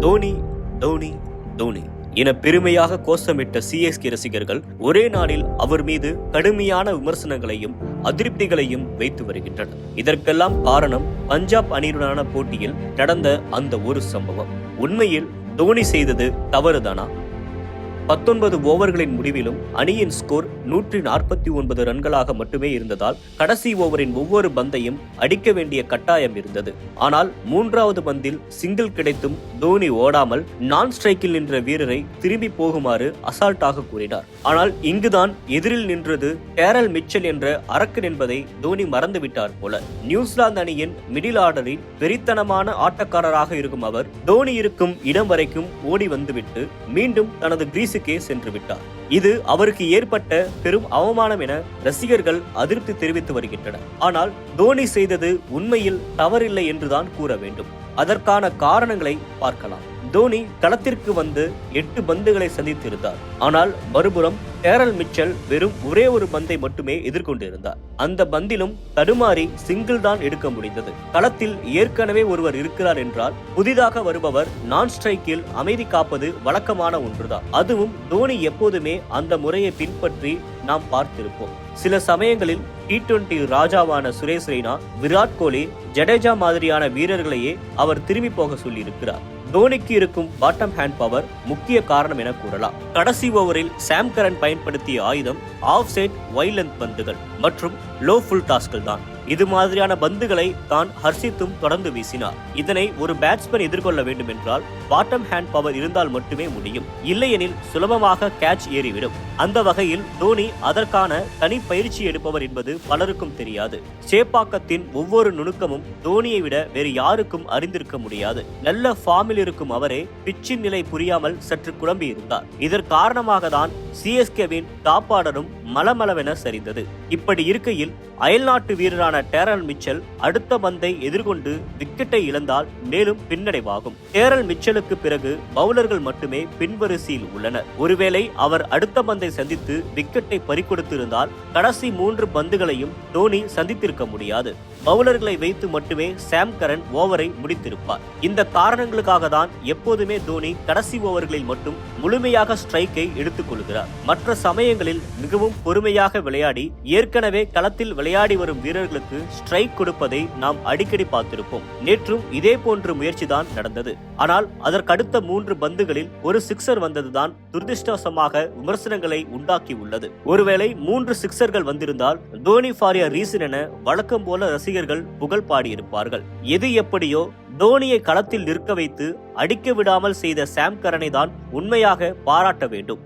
தோனி தோனி தோனி என பெருமையாக கோஷமிட்ட சிஎஸ்கே ரசிகர்கள் ஒரே நாளில் அவர் மீது கடுமையான விமர்சனங்களையும் அதிருப்திகளையும் வைத்து வருகின்றனர். இதற்கெல்லாம் காரணம் பஞ்சாப் அணியுடனான போட்டியில் நடந்த அந்த ஒரு சம்பவம். உண்மையில் தோனி செய்தது தவறுதானா? 19 ஓவர்களின் முடிவிலும் அணியின் ஸ்கோர் 149 ரன்களாக மட்டுமே இருந்ததால் கடைசி ஓவரின் ஒவ்வொரு பந்தையும் அடிக்க வேண்டிய கட்டாயம் இருந்தது. ஆனால் 3வது பந்தில் சிங்கிள் கிடைத்தும் தோனி ஓடாமல் நான் ஸ்ட்ரைக்கில் நின்ற வீரரை திரும்பி போகுமாறு அசால்ட்டாக கூறினார். ஆனால் இங்குதான் எதிரில் நின்றது டேரல் மிச்சல் என்ற அரக்கன் என்பதை தோனி மறந்துவிட்டார் போல. நியூசிலாந்து அணியின் மிடில் ஆர்டரில் வெறித்தனமான ஆட்டக்காரராக இருக்கும் அவர் தோனி இருக்கும் இடம் வரைக்கும் ஓடி வந்துவிட்டு மீண்டும் தனது கிரீஸுக்கே சென்று விட்டார். இது அவருக்கு ஏற்பட்ட பெரும் அவமானம் என ரசிகர்கள் அதிருப்தி தெரிவித்து வருகின்றனர். ஆனால் தோனி செய்தது உண்மையில் தவறில்லை என்றுதான் கூற வேண்டும். அதற்கான காரணங்களை பார்க்கலாம். தோனி களத்திற்கு வந்து 8 பந்துகளை சந்தித்திருந்தார். ஆனால் மறுபுறம் டேரல் மிச்சல் வெறும் ஒரே ஒரு பந்தை மட்டுமே எதிர்கொண்டிருந்தார். அந்த பந்திலும் தடுமாறி சிங்கிள் தான் எடுக்க முடிந்தது. களத்தில் ஏற்கனவே ஒருவர் இருக்கிறார் என்றால் புதிதாக வருபவர் நான் ஸ்ட்ரைக்கில் அமைதி காப்பது வழக்கமான ஒன்றுதான். அதுவும் தோனி எப்போதுமே அந்த முறையை பின்பற்றி நாம் பார்த்திருப்போம். சில சமயங்களில் T20 ராஜாவான சுரேஷ் ரெய்னா, விராட் கோலி, ஜடேஜா மாதிரியான வீரர்களையே அவர் திரும்பி போக சொல்லி இருக்கிறார். தோனிக்கு இருக்கும் பாட்டம் ஹேண்ட் பவர் முக்கிய காரணம் என கூறலாம். கடைசி ஓவரில் சாம் கரன் பயன்படுத்திய ஆயுதம் ஆஃப் சைட் வைட் லென்த் பந்துகள் மற்றும் லோ ஃபுல் டாஸ்கள் தான். இது மாதிரியான பந்துகளை தான் ஹர்ஷித்தும் தொடர்ந்து வீசினார். இதனை ஒரு பேட்ஸ்மேன் எதிர்கொள்ள வேண்டும் என்றால் பாட்டம் ஹேண்ட் பவர் இருந்தால் மட்டுமே முடியும். இல்லையெனில் சுலபமாக கேட்ச் ஏறிவிடும். அந்த வகையில் தோனி அதற்கான தனி பயிற்சி எடுப்பவர் என்பது பலருக்கும் தெரியாது. சேப்பாக்கத்தின் ஒவ்வொரு நுணுக்கமும் தோனியை விட வேறு யாருக்கும் அறிந்திருக்க முடியாது. நல்ல ஃபார்மில் இருக்கும் அவரே பிச்சின் நிலை புரியாமல் சற்று குழம்பி இருந்தார். இதன் காரணமாக தான் சிஎஸ்கேவின் டாப் ஆர்டரும் மலமளவென சரிந்தது. இப்படி இருக்கையில் அயல்நாட்டு வீரரான டேரல் மிச்சல் அடுத்த பந்தை எதிர்கொண்டு விக்கெட்டை இழந்தால் மேலும் பின்னடைவாகும். டேரல் மிச்சலுக்கு பிறகு பவுலர்கள் மட்டுமே பின்வரிசையில் உள்ளனர். ஒருவேளை அவர் அடுத்த பந்தை சந்தித்து விக்கெட்டை பறிகொடுத்திருந்தால் கடைசி 3 பந்துகளையும் தோனி சந்தித்திருக்க முடியாது. பவுலர்களை வைத்து மட்டுமே சாம் கரன் ஓவரை முடித்திருப்பார். இந்த காரணங்களுக்காக தான் எப்போதுமே தோனி கடைசி ஓவர்களில் மட்டும் முழுமையாக ஸ்ட்ரைக்கை எடுத்துக் கொள்கிறார். மற்ற சமயங்களில் மிகவும் பொறுமையாக விளையாடி ஏற்கனவே களத்தில் விளையாடி வரும் வீரர்களுக்கு ஸ்ட்ரைக் கொடுப்பதை நாம் அடிக்கடி பார்த்திருப்போம். நேற்றும் இதே போன்ற முயற்சிதான் நடந்தது. ஆனால் அதற்கடுத்த 3 பந்துகளில் ஒரு சிக்ஸர் வந்ததுதான் துரதிருஷ்டவசமாக விமர்சனங்களை உண்டாக்கி உள்ளது. ஒருவேளை 3 சிக்ஸர்கள் வந்திருந்தால் தோனி ஃபார் எ ரீசன் என வழக்கம் போல ரசிகர்கள் புகழ் பாடியிருப்பார்கள். எது எப்படியோ தோனியை களத்தில் நிற்க வைத்து அடிக்க விடாமல் செய்த சாம் கரனை தான் உண்மையாக பாராட்ட வேண்டும்.